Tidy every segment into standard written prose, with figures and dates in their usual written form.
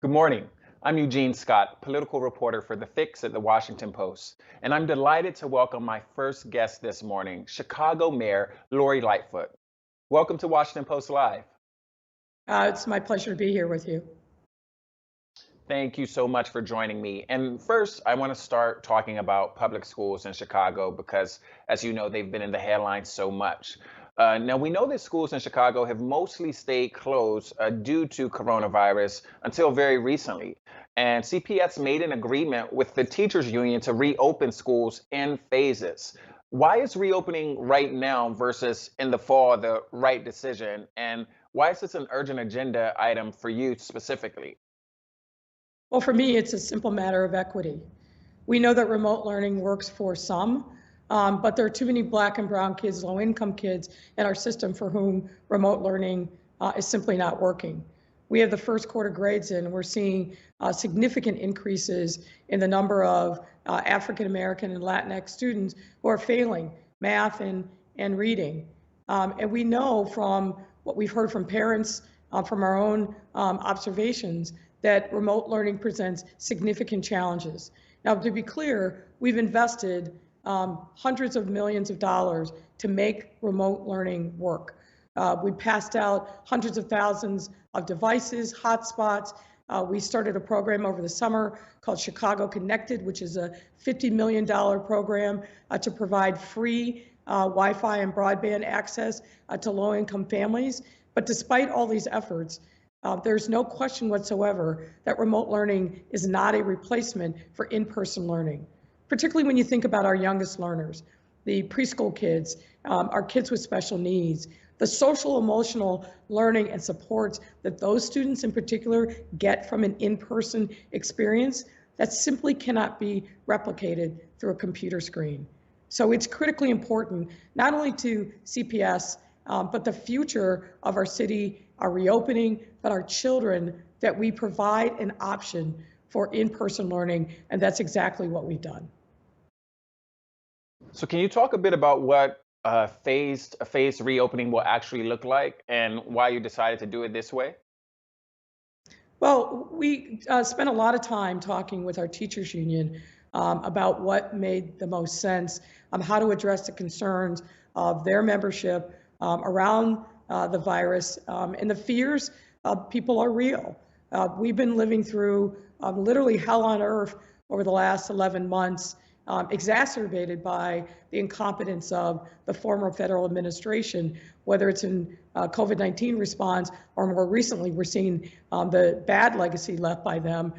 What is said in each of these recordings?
Good morning. I'm Eugene Scott, political reporter for The Fix at the Washington Post, and I'm delighted to welcome my first guest this morning, Chicago Mayor Lori Lightfoot. Welcome to Washington Post Live. It's my pleasure to be here with you. Thank you so much for joining me. And first, I want to start talking about public schools in Chicago because, as you know, they've been in the headlines so much. Now, we know that schools in Chicago have mostly stayed closed due to coronavirus until very recently. And CPS made an agreement with the teachers union to reopen schools in phases. Why is reopening right now versus in the fall the right decision? And why is this an urgent agenda item for you specifically? Well, for me, it's a simple matter of equity. We know that remote learning works for some, but there are too many Black and brown kids, low-income kids in our system for whom remote learning is simply not working. We have the first quarter grades in, and we're seeing significant increases in the number of African American and Latinx students who are failing math and reading. And we know from what we've heard from parents, from our own observations, that remote learning presents significant challenges. Now, to be clear, we've invested hundreds of millions of dollars to make remote learning work. We passed out hundreds of thousands of devices, hotspots. We started a program over the summer called Chicago Connected, which is a $50 million program to provide free Wi-Fi and broadband access to low-income families. But despite all these efforts, there's no question whatsoever that remote learning is not a replacement for in-person learning, particularly when you think about our youngest learners, the preschool kids, our kids with special needs, the social emotional learning and supports that those students in particular get from an in-person experience that simply cannot be replicated through a computer screen. So it's critically important, not only to CPS, but the future of our city, our reopening, but our children, that we provide an option for in-person learning, and that's exactly what we've done. So can you talk a bit about what a phased reopening will actually look like and why you decided to do it this way? Well, we spent a lot of time talking with our teachers union about what made the most sense, how to address the concerns of their membership around the virus, and the fears of people are real. We've been living through literally hell on earth over the last 11 months, exacerbated by the incompetence of the former federal administration, whether it's in COVID-19 response or more recently, we're seeing the bad legacy left by them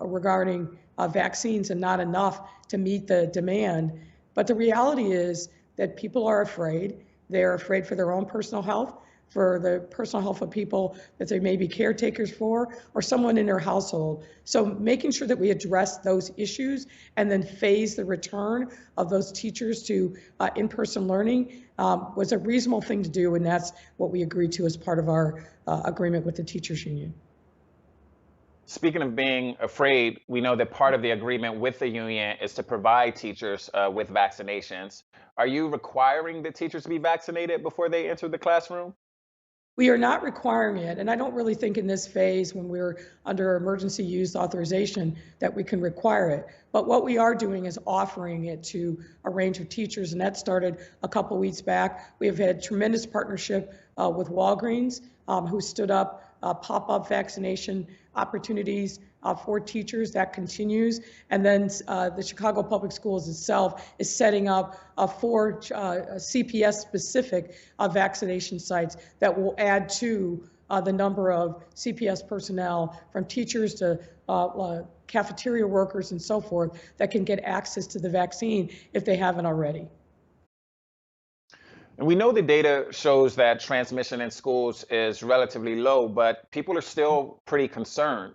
regarding vaccines and not enough to meet the demand. But the reality is that people are afraid. They're afraid for their own personal health, for the personal health of people that they may be caretakers for, or someone in their household. So making sure that we address those issues and then phase the return of those teachers to in-person learning was a reasonable thing to do, and that's what we agreed to as part of our agreement with the teachers union. Speaking of being afraid, we know that part of the agreement with the union is to provide teachers with vaccinations. Are you requiring the teachers to be vaccinated before they enter the classroom? We are not requiring it, and I don't really think in this phase when we're under emergency use authorization that we can require it. But what we are doing is offering it to a range of teachers, and that started a couple weeks back. We have had tremendous partnership with Walgreens, who stood up pop-up vaccination opportunities for teachers. That continues. And then the Chicago Public Schools itself is setting up 4 CPS-specific vaccination sites that will add to the number of CPS personnel, from teachers to cafeteria workers and so forth, that can get access to the vaccine if they haven't already. And we know the data shows that transmission in schools is relatively low, but people are still pretty concerned.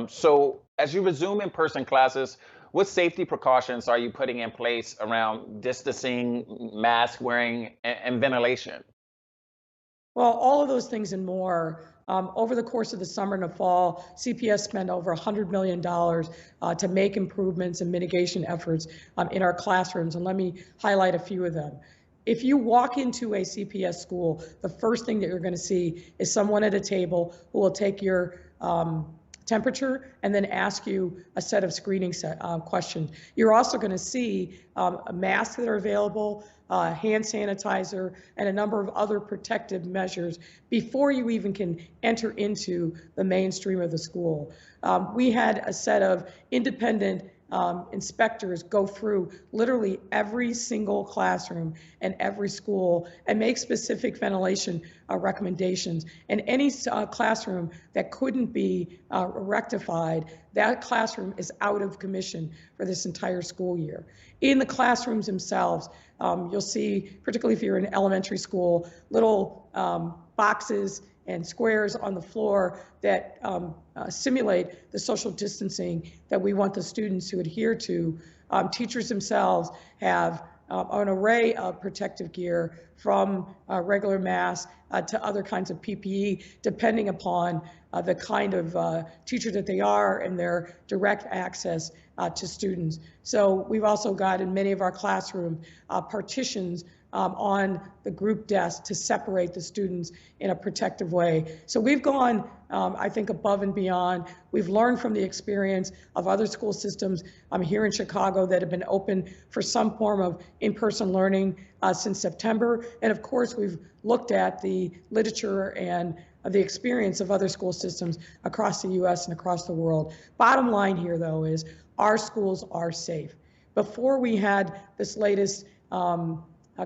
So as you resume in-person classes, what safety precautions are you putting in place around distancing, mask wearing, and ventilation? Well, all of those things and more. Over the course of the summer and the fall, CPS spent over $100 million to make improvements and mitigation efforts in our classrooms. And let me highlight a few of them. If you walk into a CPS school, the first thing that you're going to see is someone at a table who will take your temperature and then ask you a set of screening questions. You're also going to see masks that are available, hand sanitizer, and a number of other protective measures before you even can enter into the mainstream of the school. We had a set of independent inspectors go through literally every single classroom and every school and make specific ventilation recommendations. And any classroom that couldn't be rectified, that classroom is out of commission for this entire school year. In the classrooms themselves, you'll see, particularly if you're in elementary school, little boxes and squares on the floor that simulate the social distancing that we want the students to adhere to. Teachers themselves have an array of protective gear, from regular masks to other kinds of PPE, depending upon the kind of teacher that they are and their direct access to students. So we've also got in many of our classrooms partitions on the group desk to separate the students in a protective way. So we've gone, I think, above and beyond. We've learned from the experience of other school systems here in Chicago that have been open for some form of in-person learning since September. And of course, we've looked at the literature and the experience of other school systems across the US and across the world. Bottom line here, though, is our schools are safe. Before we had this latest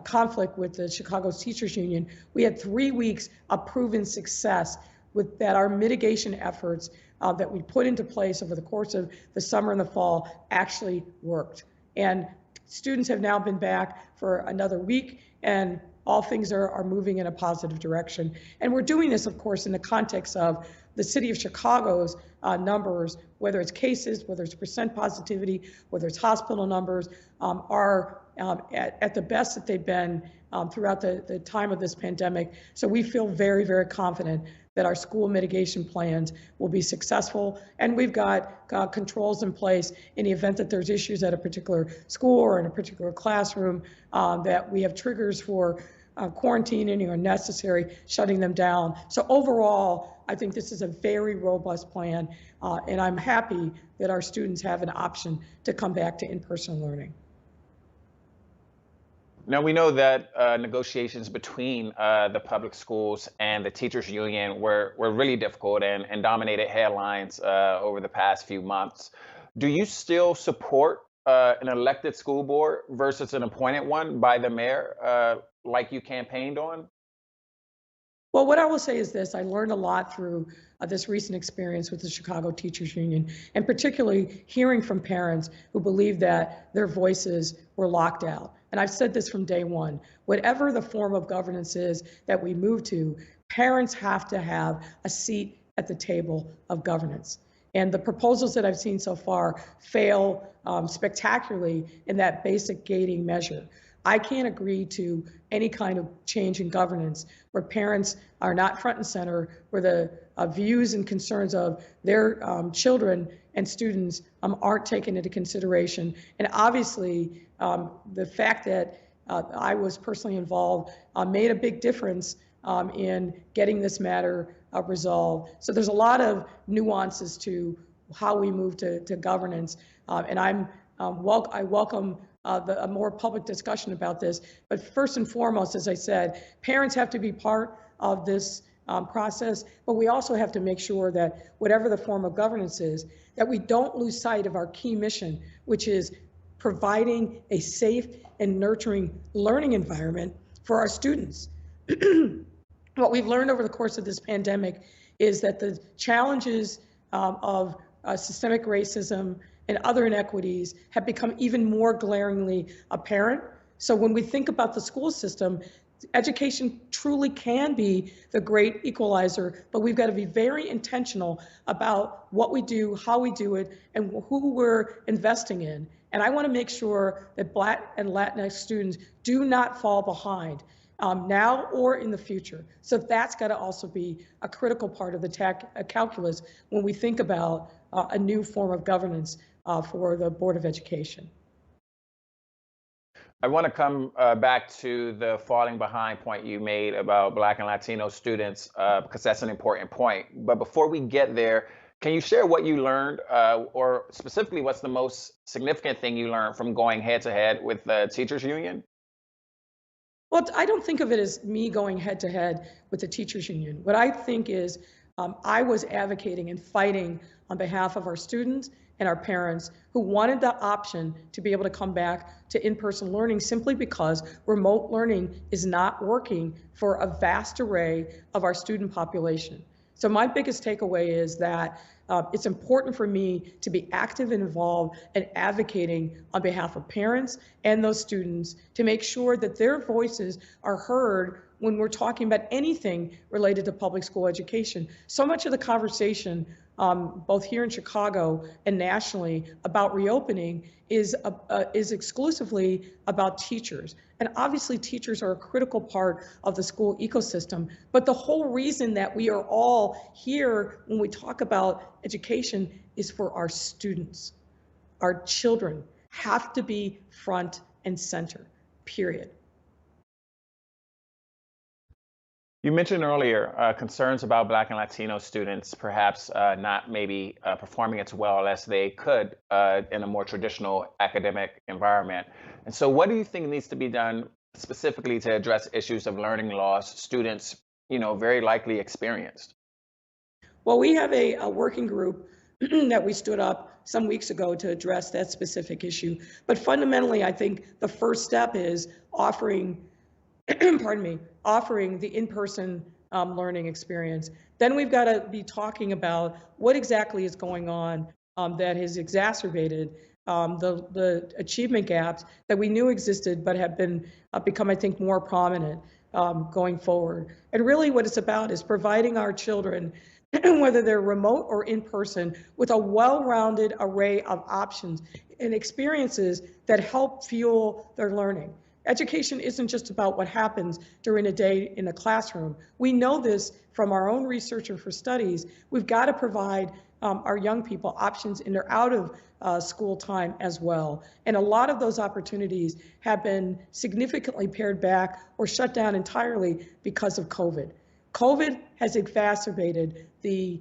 conflict with the Chicago Teachers Union, we had 3 weeks of proven success with that our mitigation efforts that we put into place over the course of the summer and the fall actually worked. And students have now been back for another week, and all things are moving in a positive direction. And we're doing this, of course, in the context of the city of Chicago's numbers, whether it's cases, whether it's percent positivity, whether it's hospital numbers, are at the best that they've been throughout the time of this pandemic. So we feel very, very confident that our school mitigation plans will be successful. And we've got controls in place in the event that there's issues at a particular school or in a particular classroom, that we have triggers for quarantining or necessary, shutting them down. So overall, I think this is a very robust plan, and I'm happy that our students have an option to come back to in-person learning. Now, we know that negotiations between the public schools and the teachers union were really difficult and dominated headlines over the past few months. Do you still support an elected school board versus an appointed one by the mayor, like you campaigned on? Well, what I will say is this: I learned a lot through this recent experience with the Chicago Teachers Union, and particularly hearing from parents who believe that their voices were locked out. And I've said this from day one: whatever the form of governance is that we move to, parents have to have a seat at the table of governance. And the proposals that I've seen so far fail spectacularly in that basic gating measure. I can't agree to any kind of change in governance where parents are not front and center, where the views and concerns of their children and students aren't taken into consideration. And obviously, the fact that I was personally involved made a big difference in getting this matter resolved. So there's a lot of nuances to how we move to governance, and I welcome a more public discussion about this. But first and foremost, as I said, parents have to be part of this process, but we also have to make sure that whatever the form of governance is, that we don't lose sight of our key mission, which is providing a safe and nurturing learning environment for our students. What we've learned over the course of this pandemic is that the challenges of systemic racism and other inequities have become even more glaringly apparent. So when we think about the school system, education truly can be the great equalizer, but we've got to be very intentional about what we do, how we do it, and who we're investing in. And I want to make sure that Black and Latinx students do not fall behind now or in the future. So that's got to also be a critical part of the calculus when we think about a new form of governance for the Board of Education. I want to come back to the falling behind point you made about Black and Latino students, because that's an important point. But before we get there, Can you share what you learned, or specifically, what's the most significant thing you learned from going head to head with the teachers union? Well, I don't think of it as me going head to head with the teachers union. What I think is I was advocating and fighting on behalf of our students and our parents who wanted the option to be able to come back to in-person learning simply because remote learning is not working for a vast array of our student population. So my biggest takeaway is that it's important for me to be active and involved and advocating on behalf of parents and those students to make sure that their voices are heard when we're talking about anything related to public school education. So much of the conversation, both here in Chicago and nationally, about reopening is exclusively about teachers. And obviously, teachers are a critical part of the school ecosystem. But the whole reason that we are all here when we talk about education is for our students. Our children have to be front and center, period. You mentioned earlier concerns about Black and Latino students perhaps not maybe performing as well as they could in a more traditional academic environment. And so, what do you think needs to be done specifically to address issues of learning loss students, very likely experienced? Well, we have a working group that we stood up some weeks ago to address that specific issue. But fundamentally, I think the first step is offering pardon me, offering the in-person learning experience. Then we've got to be talking about what exactly is going on that has exacerbated the achievement gaps that we knew existed but have been become, I think, more prominent going forward. And really what it's about is providing our children, whether they're remote or in person, with a well-rounded array of options and experiences that help fuel their learning. Education isn't just about what happens during a day in the classroom. We know this from our own research and for studies. We've got to provide our young people options in their out of school time as well. And a lot of those opportunities have been significantly pared back or shut down entirely because of COVID. COVID has exacerbated the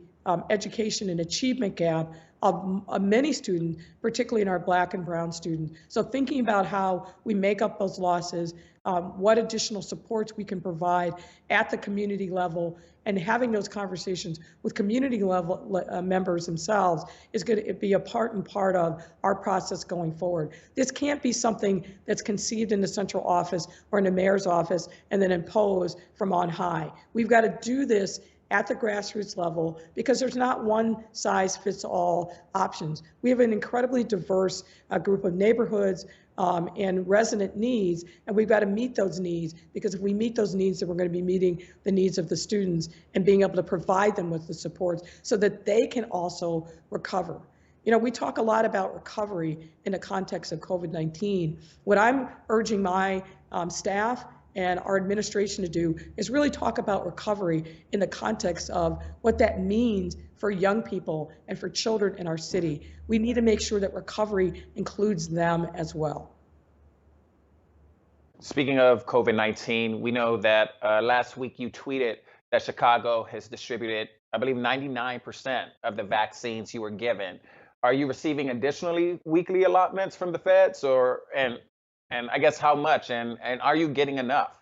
education and achievement gap of many students, particularly in our Black and brown students. So thinking about how we make up those losses, what additional supports we can provide at the community level, and having those conversations with community level members themselves is going to be a part of our process going forward. This can't be something that's conceived in the central office or in the mayor's office and then imposed from on high. We've got to do this at the grassroots level because there's not one size fits all options. We have an incredibly diverse group of neighborhoods and resident needs, and we've got to meet those needs, because if we meet those needs, then we're going to be meeting the needs of the students and being able to provide them with the supports so that they can also recover. We talk a lot about recovery in the context of COVID-19. What I'm urging my staff and our administration to do is really talk about recovery in the context of what that means for young people and for children in our city. We need to make sure that recovery includes them as well. Speaking of COVID-19, we know that last week you tweeted that Chicago has distributed, I believe, 99% of the vaccines you were given. Are you receiving additionally weekly allotments from the feds, and I guess how much, and are you getting enough?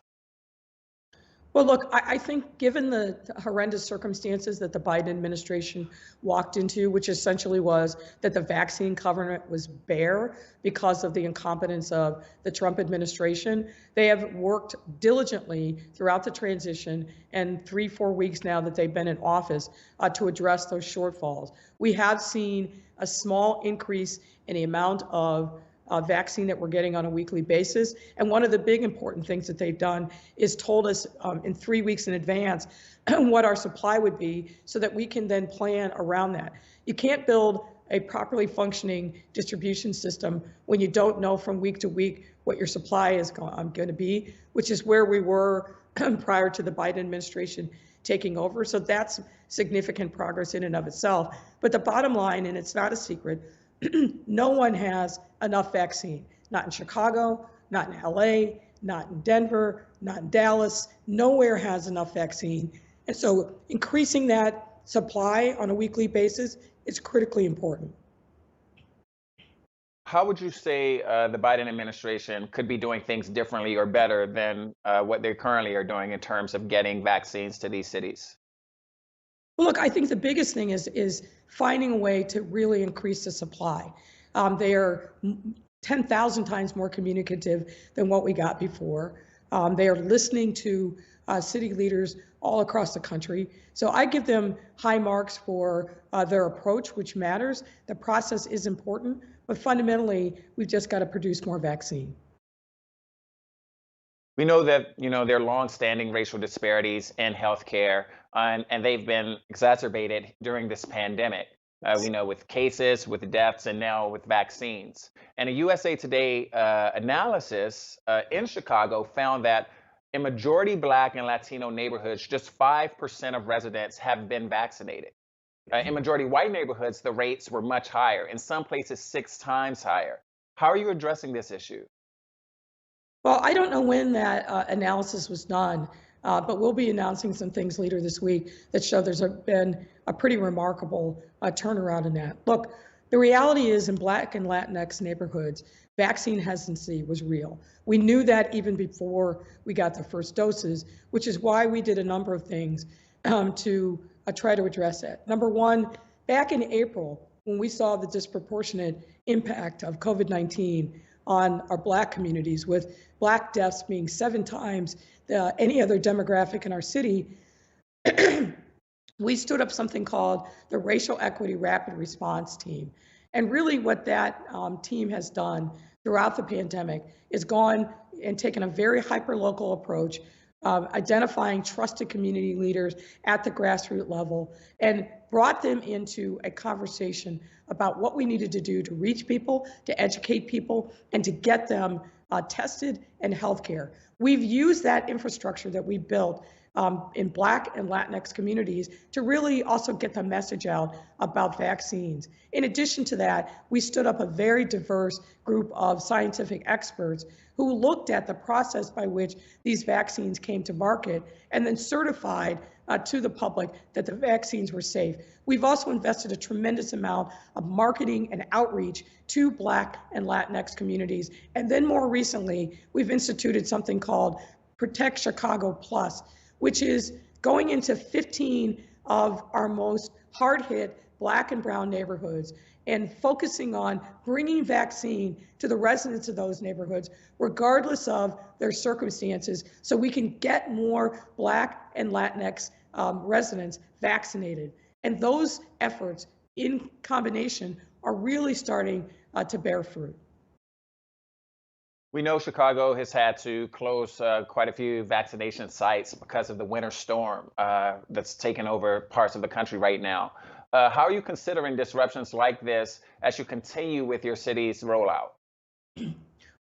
Well, look, I think given the horrendous circumstances that the Biden administration walked into, which essentially was that the vaccine covenant was bare because of the incompetence of the Trump administration, they have worked diligently throughout the transition and 3-4 weeks now that they've been in office to address those shortfalls. We have seen a small increase in the amount of vaccine that we're getting on a weekly basis. And one of the big important things that they've done is told us in 3 weeks in advance what our supply would be so that we can then plan around that. You can't build a properly functioning distribution system when you don't know from week to week what your supply is going to be, which is where we were prior to the Biden administration taking over. So that's significant progress in and of itself. But the bottom line, and it's not a secret, no one has enough vaccine. Not in Chicago, not in LA, not in Denver, not in Dallas. Nowhere has enough vaccine. And so increasing that supply on a weekly basis is critically important. How would you say the Biden administration could be doing things differently or better than what they currently are doing in terms of getting vaccines to these cities? Well, look, I think the biggest thing is finding a way to really increase the supply. They are 10,000 times more communicative than what we got before. They are listening to city leaders all across the country. So I give them high marks for their approach, which matters. The process is important, but fundamentally, we've just got to produce more vaccine. We know that there are long-standing racial disparities in healthcare, and they've been exacerbated during this pandemic. We know with cases, with deaths, and now with vaccines. And a USA Today analysis in Chicago found that in majority Black and Latino neighborhoods, just 5% of residents have been vaccinated. In majority white neighborhoods, the rates were much higher, in some places 6 times higher. How are you addressing this issue? Well, I don't know when that analysis was done, but we'll be announcing some things later this week that show been a pretty remarkable turnaround in that. Look, the reality is in Black and Latinx neighborhoods, vaccine hesitancy was real. We knew that even before we got the first doses, which is why we did a number of things to try to address that. Number one, back in April, when we saw the disproportionate impact of COVID-19 on our Black communities, with Black deaths being 7 times any other demographic in our city, we stood up something called the Racial Equity Rapid Response Team. And really what that team has done throughout the pandemic is gone and taken a very hyper-local approach, identifying trusted community leaders at the grassroots level and brought them into a conversation about what we needed to do to reach people, to educate people, and to get them tested and healthcare. We've used that infrastructure that we built in Black and Latinx communities to really also get the message out about vaccines. In addition to that, we stood up a very diverse group of scientific experts who looked at the process by which these vaccines came to market and then certified to the public that the vaccines were safe. We've also invested a tremendous amount of marketing and outreach to Black and Latinx communities. And then more recently, we've instituted something called Protect Chicago Plus, which is going into 15 of our most hard-hit Black and brown neighborhoods and focusing on bringing vaccine to the residents of those neighborhoods, regardless of their circumstances, so we can get more Black and Latinx residents vaccinated. And those efforts in combination are really starting to bear fruit. We know Chicago has had to close quite a few vaccination sites because of the winter storm that's taken over parts of the country right now. How are you considering disruptions like this as you continue with your city's rollout?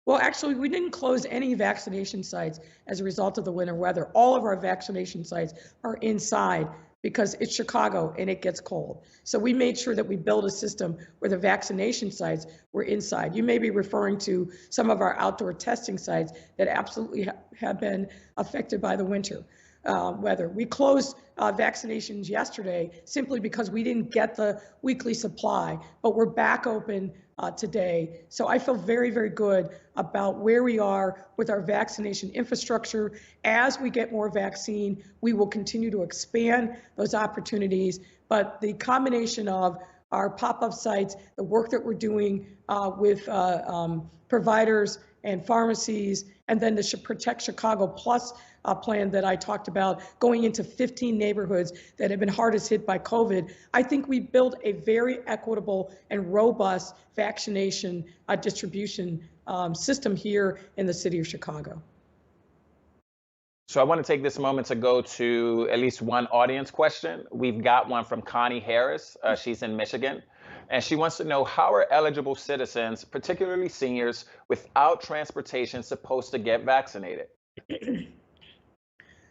Well, actually, we didn't close any vaccination sites as a result of the winter weather. All of our vaccination sites are inside because it's Chicago and it gets cold. So we made sure that we build a system where the vaccination sites were inside. You may be referring to some of our outdoor testing sites that absolutely have been affected by the winter weather. We closed vaccinations yesterday simply because we didn't get the weekly supply, but we're back open today. So I feel very, very good about where we are with our vaccination infrastructure. As we get more vaccine, we will continue to expand those opportunities. But the combination of our pop-up sites, the work that we're doing with providers and pharmacies, and then the Protect Chicago Plus plan that I talked about, going into 15 neighborhoods that have been hardest hit by COVID, I think we built a very equitable and robust vaccination distribution system here in the city of Chicago. So I want to take this moment to go to at least one audience question. We've got one from Connie Harris. She's in Michigan. And she wants to know, how are eligible citizens, particularly seniors without transportation, supposed to get vaccinated?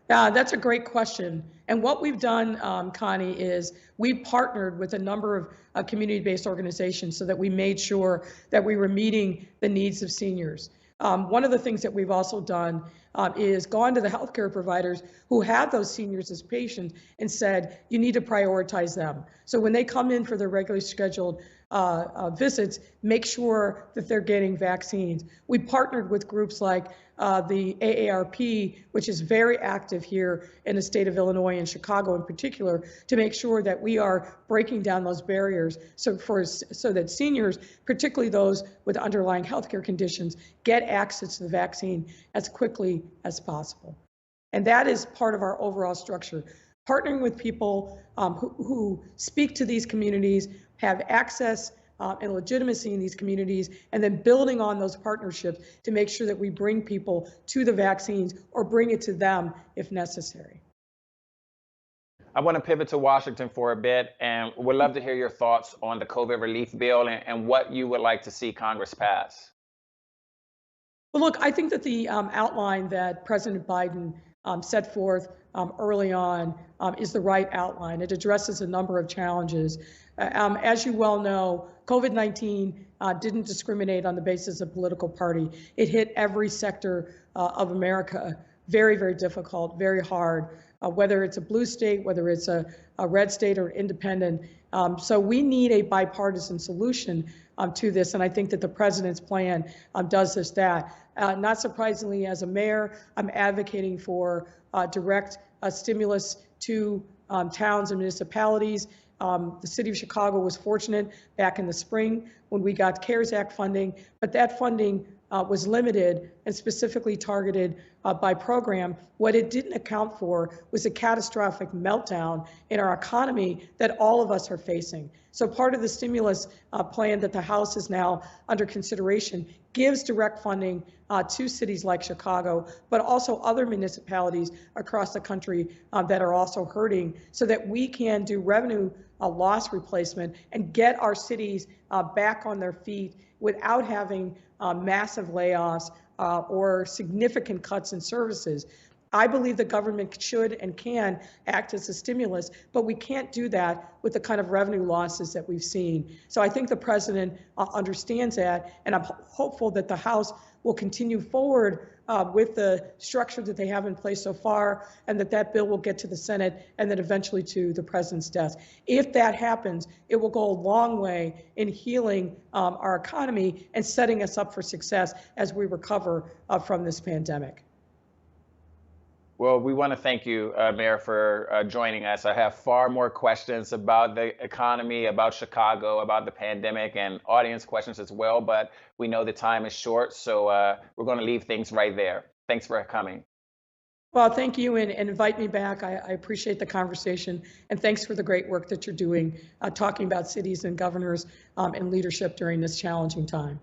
That's a great question. And what we've done, Connie, is we've partnered with a number of community-based organizations so that we made sure that we were meeting the needs of seniors. One of the things that we've also done is gone to the healthcare providers who have those seniors as patients and said, you need to prioritize them. So when they come in for their regularly scheduled visits, make sure that they're getting vaccines. We partnered with groups like the AARP, which is very active here in the state of Illinois and Chicago in particular, to make sure that we are breaking down those barriers so that seniors, particularly those with underlying healthcare conditions, get access to the vaccine as quickly as possible. And that is part of our overall structure. Partnering with people who speak to these communities, have access and legitimacy in these communities, and then building on those partnerships to make sure that we bring people to the vaccines or bring it to them if necessary. I want to pivot to Washington for a bit and would love to hear your thoughts on the COVID relief bill and what you would like to see Congress pass. Well, look, I think that the outline that President Biden set forth early on is the right outline. It addresses a number of challenges. As you well know, COVID-19 didn't discriminate on the basis of political party. It hit every sector of America very, very difficult, very hard, whether it's a blue state, whether it's a red state or independent. So we need a bipartisan solution to this, and I think that the president's plan does just that. Not surprisingly, as a mayor, I'm advocating for direct stimulus to towns and municipalities. The city of Chicago was fortunate back in the spring when we got CARES Act funding, but that funding was limited and specifically targeted by program. What it didn't account for was a catastrophic meltdown in our economy that all of us are facing. So part of the stimulus plan that the House is now under consideration gives direct funding to cities like Chicago, but also other municipalities across the country that are also hurting, so that we can do revenue loss replacement and get our cities back on their feet without having massive layoffs or significant cuts in services. I believe the government should and can act as a stimulus, but we can't do that with the kind of revenue losses that we've seen. So I think the president understands that, and I'm hopeful that the House will continue forward with the structure that they have in place so far, and that bill will get to the Senate and then eventually to the president's desk. If that happens, it will go a long way in healing our economy and setting us up for success as we recover from this pandemic. Well, we want to thank you, Mayor, for joining us. I have far more questions about the economy, about Chicago, about the pandemic, and audience questions as well, but we know the time is short, so we're going to leave things right there. Thanks for coming. Well, thank you, and invite me back. I appreciate the conversation, and thanks for the great work that you're doing, talking about cities and governors and leadership during this challenging time.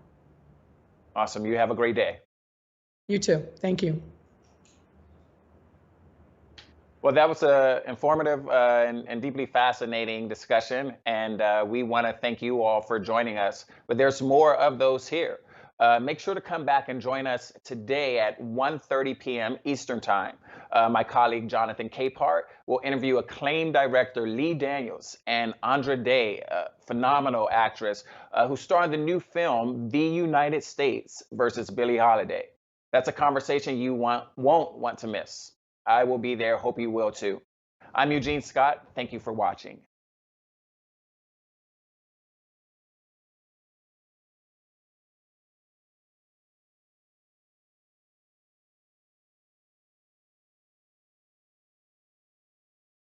Awesome. You have a great day. You too. Thank you. Well, that was an informative and deeply fascinating discussion, and we want to thank you all for joining us. But there's more of those here. Make sure to come back and join us today at 1:30 p.m. Eastern Time. My colleague Jonathan Capehart will interview acclaimed director Lee Daniels and Andra Day, a phenomenal actress who star in the new film The United States versus Billie Holiday. That's a conversation you won't want to miss. I will be there. Hope you will too. I'm Eugene Scott. Thank you for watching.